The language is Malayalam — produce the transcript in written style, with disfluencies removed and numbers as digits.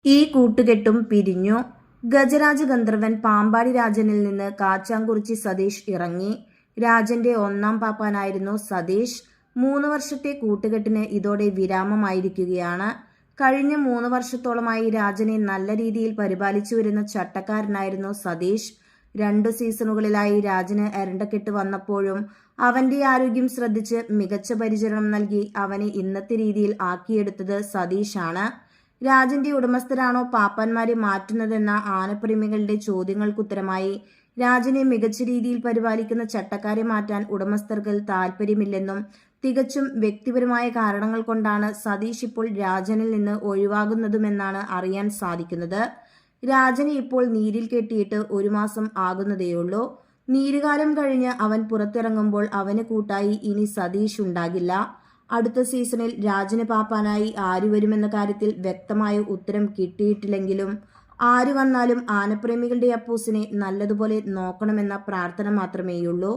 ഈ കൂട്ടുകെട്ടും പിരിഞ്ഞു. ഗജരാജ ഗന്ധർവൻ പാമ്പാടി രാജനിൽ നിന്ന് കാച്ചാംകുറിച്ചി സതീഷ് ഇറങ്ങി. രാജന്റെ ഒന്നാം പാപ്പാനായിരുന്നു സതീഷ്. 3 വർഷത്തെ കൂട്ടുകെട്ടിന് ഇതോടെ വിരാമമായിരിക്കുകയാണ്. കഴിഞ്ഞ 3 വർഷത്തോളമായി രാജനെ നല്ല രീതിയിൽ പരിപാലിച്ചു വരുന്ന ചട്ടക്കാരനായിരുന്നു സതീഷ്. 2 സീസണുകളിലായി രാജന് എരണ്ടക്കെട്ട് വന്നപ്പോഴും അവന്റെ ആരോഗ്യം ശ്രദ്ധിച്ച് മികച്ച പരിചരണം നൽകി അവനെ ഇന്നത്തെ രീതിയിൽ ആക്കിയെടുത്തത് സതീഷാണ്. രാജന്റെ ഉടമസ്ഥരാണോ പാപ്പാന്മാരെ മാറ്റുന്നതെന്ന ആനപ്രേമികളുടെ ചോദ്യങ്ങൾക്കുത്തരമായി രാജനെ മികച്ച രീതിയിൽ പരിപാലിക്കുന്ന ചട്ടക്കാരെ മാറ്റാൻ ഉടമസ്ഥർക്ക് താൽപ്പര്യമില്ലെന്നും തികച്ചും വ്യക്തിപരമായ കാരണങ്ങൾ കൊണ്ടാണ് സതീഷ് ഇപ്പോൾ രാജനിൽ നിന്ന് ഒഴിവാകുന്നതുമെന്നാണ് അറിയാൻ സാധിക്കുന്നത്. രാജനെ ഇപ്പോൾ നീരിൽ കെട്ടിയിട്ട് 1 മാസം ആകുന്നതേയുള്ളൂ. നീരുകാലം കഴിഞ്ഞ് അവൻ പുറത്തിറങ്ങുമ്പോൾ അവന് കൂട്ടായി ഇനി സതീഷ് ഉണ്ടാകില്ല. അടുത്ത സീസണിൽ രാജന് പാപ്പാനായി ആര് വരുമെന്ന കാര്യത്തിൽ വ്യക്തമായ ഉത്തരം കിട്ടിയിട്ടില്ലെങ്കിലും ആര് വന്നാലും ആനപ്രേമികളുടെ അപ്പൂസിനെ നല്ലതുപോലെ നോക്കണമെന്ന പ്രാർത്ഥന മാത്രമേയുള്ളൂ.